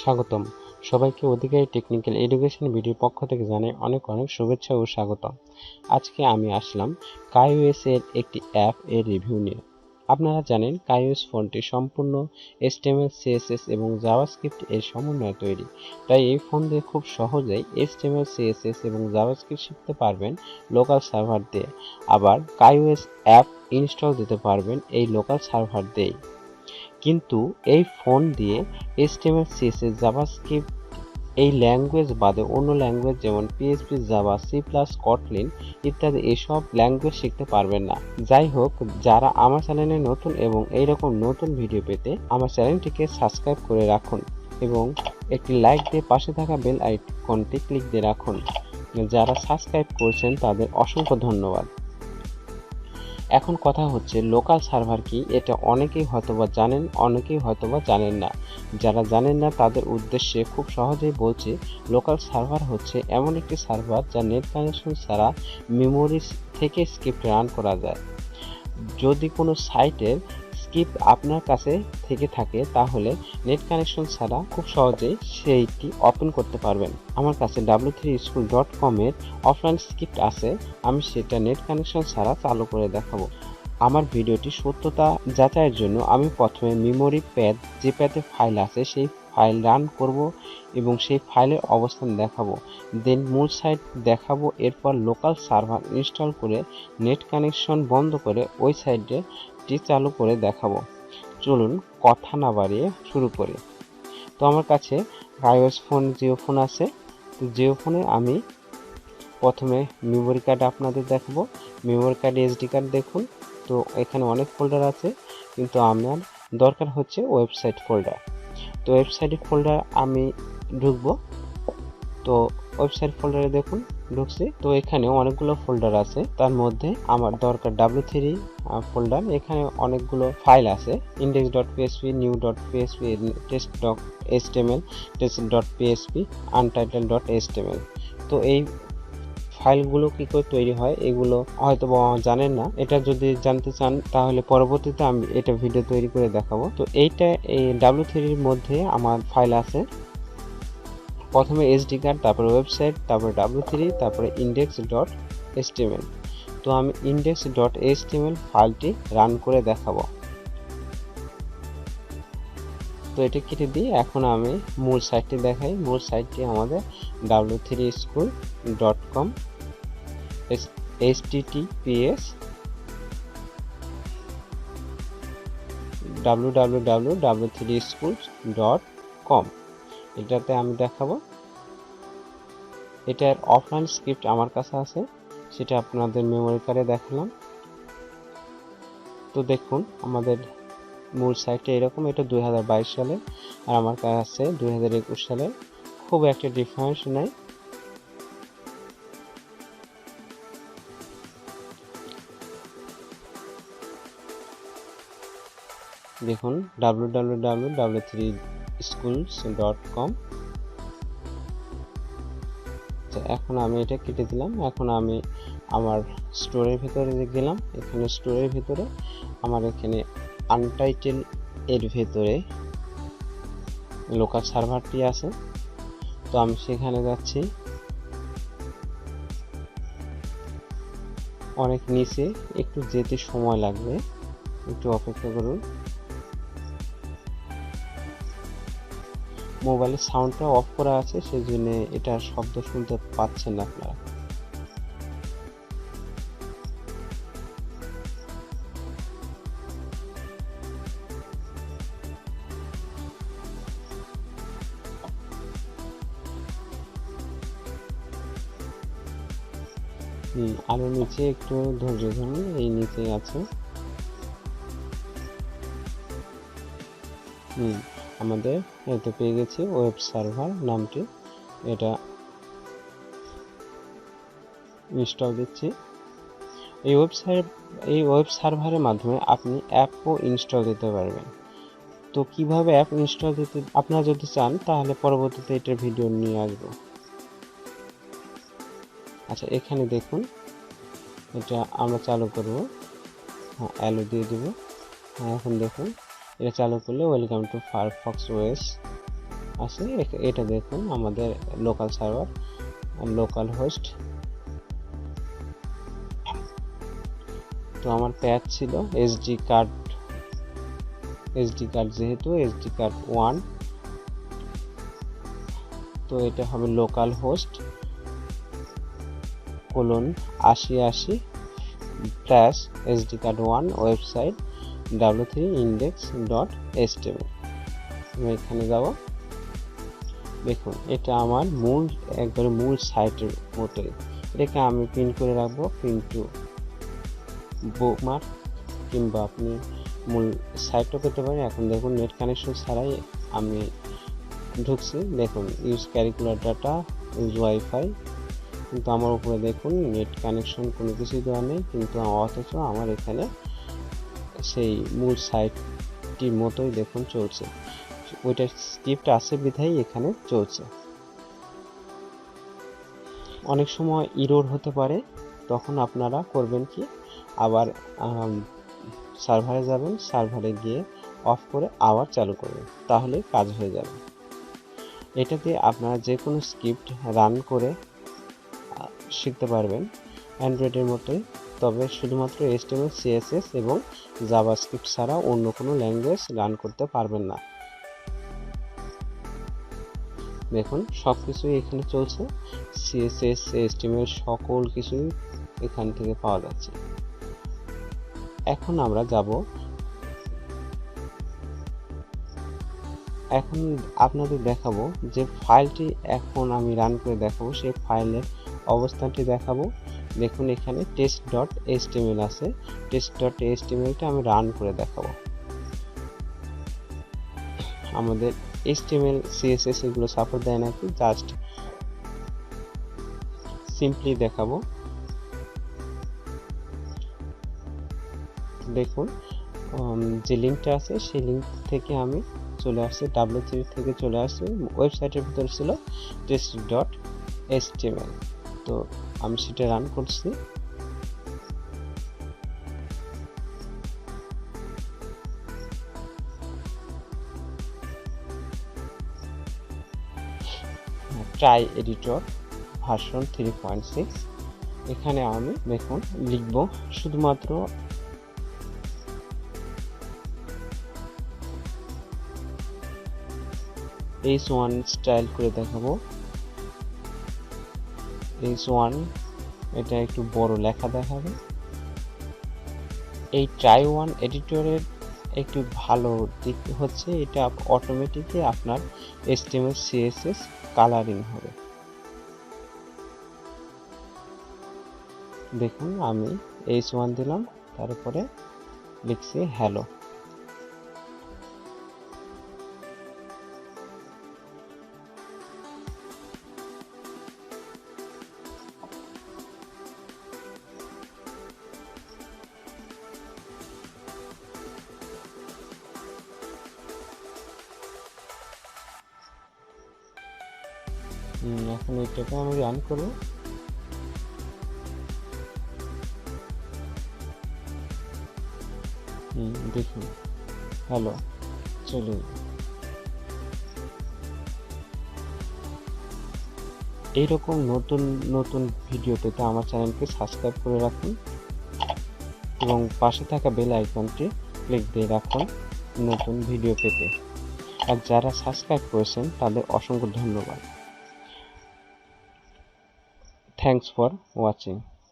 স্বাগতম সবাইকে অধিকারী technical education ভিডিওর পক্ষ থেকে জানাই অনেক শুভেচ্ছা ও স্বাগতম। আজকে আমি আসলাম kaios এর একটি অ্যাপ এর রিভিউ নিয়ে। আপনারা জানেন kaios ফোনটি সম্পূর্ণ HTML, CSS এবং জাভাস্ক্রিপ্ট এর সমন্বয়ে তৈরি। তাই এই ফোন দিয়ে খুব সহজেই HTML, CSS এবং জাভাস্ক্রিপ্ট শিখতে পারবেন লোকাল সার্ভার দিয়ে। আবার kaios অ্যাপ ইনস্টল দিতে পারবেন এই লোকাল সার্ভার দিয়েই। কিন্তু এই ফোন দিয়ে HTML, CSS, জাভাস্ক্রিপ্ট এই ল্যাঙ্গুয়েজ বাদে অন্য ল্যাঙ্গুয়েজ যেমন PHP, জাভা, C++, কটলিন ইত্যাদি এসব ল্যাঙ্গুয়েজ শিখতে পারবেন না। যাই হোক, যারা আমার চ্যানেলে নতুন এবং এইরকম নতুন ভিডিও পেতে আমার চ্যানেলটিকে সাবস্ক্রাইব করে রাখুন এবং একটি লাইক দিয়ে পাশে থাকা বেল আইকনটি ক্লিক দিয়ে রাখুন। যারা সাবস্ক্রাইব করছেন তাদের অসংখ্য ধন্যবাদ। এখন কথা হচ্ছে লোকাল সার্ভার কি, এটা অনেকেই হয়তোবা জানেন, অনেকেই হয়তোবা জানেন না। যারা জানেন না তাদের উদ্দেশ্যে খুব সহজেই বলছি, লোকাল সার্ভার হচ্ছে এমন একটি সার্ভার যা নেট কানেকশন ছাড়া মেমোরি থেকে স্ক্রিপ্ট রান করা যায়। যদি কোনো সাইটের স্ক্রিপ্ট আপনার কাছে থেকে থাকে তাহলে নেট কানেকশন ছাড়া খুব সহজেই সেইটি ওপেন করতে পারবেন। আমার কাছে w3school.com এর অফলাইন স্ক্রিপ্ট আছে, আমি সেটা নেট কানেকশন ছাড়া চালু করে দেখাবো। আমার ভিডিওটি সত্যতা যাচাইয়ের জন্য আমি প্রথমে মেমোরি প্যাড, যে প্যাডে ফাইল আছে সেই ফাইল রান করব এবং সেই ফাইলের অবস্থান দেখাবো, দেন মূল সাইট দেখাবো। এরপর লোকাল সার্ভার ইনস্টল করে নেট কানেকশন বন্ধ করে ওই সাইটটি চালু করে দেখাবো। চলুন কথা না বাড়িয়ে শুরু করি। তো আমার কাছে kaios ফোন, জিও ফোন আছে। তো জিও ফোনে আমি প্রথমে মেমোরি কার্ড আপনাদের দেখাবো। মেমোরি কার্ড, SD কার্ড দেখুন। তো এখানে অনেক ফোল্ডার আছে, কিন্তু আমার দরকার হচ্ছে ওয়েবসাইট ফোল্ডার। তো ওয়েবসাইট ফোল্ডার আমি ঢুকবো। তো ওয়েবসাইট ফোল্ডারে দেখুন ঢুকছি। তো এখানে অনেকগুলো ফোল্ডার আছে, তার মধ্যে আমার দরকার w3 ফোল্ডার। এখানে অনেকগুলো ফাইল আছে, index.php, new.php, test.html, test.php, untitled.html। তো এই ফাইলগুলো কি করে তৈরি হয় এগুলো হয়তো জানেন না। এটা যদি জানতে চান তাহলে পরবর্তীতে আমি এটা ভিডিও তৈরি করে দেখাবো। তো এইটা এই w3 এর মধ্যে আমার ফাইল আছে। প্রথমে SD কার্ড, তারপরে ওয়েবসাইট, তারপরে w3, তারপরে index.html। তো আমি index.html ফাইলটি রান করে দেখাবো। তো এটা কেটে দিয়ে এখন আমি মূল সাইটটি দেখাই। মূল সাইটটি আমাদের w3school.com, https www.w3school.com। এটাতে আমি দেখাবো। এটার অফলাইন স্ক্রিপ্ট আমার কাছে আছে, সেটা আপনাদের মেমোরি কার্ডে দেখালাম। তো দেখুন আমাদের মূল সাইটটা এরকম। এটা 2022 সালে আর আমার কাছে 2021 সালে, খুব একটা ডিফারেন্স নাই। দেখুন www.w3schools.com। এখন আমি এটা কেটে দিলাম। এখন আমি আমার স্টোরের ভিতরে গেলাম। এখানে স্টোরের ভিতরে আমার এখানে আনটাইটেল এর ভিতরে লোকাল সার্ভারটি আছে। তো আমি সেখানে যাচ্ছি। অনেক নিচে, একটু যেতে সময় লাগবে, একটু অপেক্ষা করুন। মোবাইলের সাউন্ডটা অফ করা আছে, সেজন্য এটার শব্দ শুনতে পাচ্ছেন না আপনারা। আরো নিচে একটু ধৈর্য ধরুন, এই নিচে আছে। আমাদের এতে পেয়ে গেছি ওয়েব সার্ভার নামটি। এটা ইনস্টল দিচ্ছি। এই ওয়েব সার্ভারের মাধ্যমে আপনি অ্যাপও ইনস্টল দিতে পারবেন। তো কিভাবে অ্যাপ ইনস্টল দিতে আপনারা যদি চান তাহলে পরবর্তীতে এটার ভিডিও নিয়ে আসবো। আচ্ছা, এখানে দেখুন এটা আমরা চালু করব। হ্যাঁ, অ্যালো দিয়ে দেব। এখন দেখুন এটা চালু করলে ওয়েলকাম টু ফায়ারফক্স ওএস আছে। এটা দেখুন আমাদের লোকাল সার্ভার, লোকাল হোস্ট। তো আমার প্যাচ ছিল এসডি কার্ড, যেহেতু এসডি কার্ড 1, তো এটা হবে local host :8080 plus SD card 1 website w3index.html। আমি এখানে যাব। দেখুন এটা আমার একবারে মূল সাইটের মতোই। এটাকে আমি পিন করে রাখবো, পিন টু বুকমার্ক, কিংবা আপনি মূল সাইটও পেতে পারেন। এখন দেখুন নেট কানেকশন ছাড়াই আমি ঢুকছি। দেখুন use curricular data, use wifi, কিন্তু আমার উপরে দেখুন নেট কানেকশন কোনো কিছুই দেওয়া নেই, কিন্তু অথচ আমার এখানে সেই মূল সাইটটির মতোই দেখুন চলছে। ওইটার স্ক্রিপ্ট আছে বিধায় এখানে চলছে। অনেক সময় ইরর হতে পারে, তখন আপনারা করবেন কি, আবার সার্ভারে যাবেন, সার্ভারে গিয়ে অফ করে আবার চালু করবেন, তাহলে কাজ হয়ে যাবে। এটাতে আপনারা যে কোনো স্ক্রিপ্ট রান করে শিখতে পারবেন অ্যান্ড্রয়েডের মতোই, তবে শুধুমাত্র HTML, CSS এবং জাভাস্ক্রিপ্ট ছাড়া অন্য কোনো ল্যাঙ্গুয়েজ রান করতে পারবেন না। দেখুন সব কিছুই এখানে চলছে, CSS, HTML সকল কিছুই এখান থেকে পাওয়া যাচ্ছে। এখন আমরা যাব, এখন আপনাদের দেখাবো যে ফাইলটি এখন আমি রান করে দেখাবো, সেই ফাইলের অবস্থানটি দেখাবো। দেখুন এখানে test.html আছে, test.htmlটা আমি রান করে দেখাবো। আমাদের HTML, CSS এগুলো সাপোর্ট দেয় নাকি, জাস্ট সিম্পলি দেখাবো। দেখুন যে লিঙ্কটা আছে সেই লিঙ্ক থেকে আমি চলে আসছি, w3 থেকে চলে আসছি, ওয়েবসাইটের ভিতরে ছিল test.html, তো আমি সেটা রান করছি। ট্রাই এডিটর ভার্সন 3.6, এখানে আমি দেখুন লিখব শুধুমাত্র h1 স্টাইল করে দেখাবো। h1 এটা একটু বড় লেখা দেখাবে। এই ট্রাই ওয়ান এডিটরের একটু ভালো দিক হচ্ছে এটা অটোমেটিকলি আপনার HTML, CSS কালারিং হবে। দেখুন আমি h1 দিলাম, তারপরে লিখছি হ্যালো। এখন এটাকে আমি রান করব। দেখুন হ্যালো চলে। এইরকম নতুন নতুন ভিডিও পেতে আমার চ্যানেলকে সাবস্ক্রাইব করে রাখুন এবং পাশে থাকা বেল আইকনটি ক্লিক দিয়ে রাখুন নতুন ভিডিও পেতে। আর যারা সাবস্ক্রাইব করেছেন তাদের অসংখ্য ধন্যবাদ। Thanks for watching.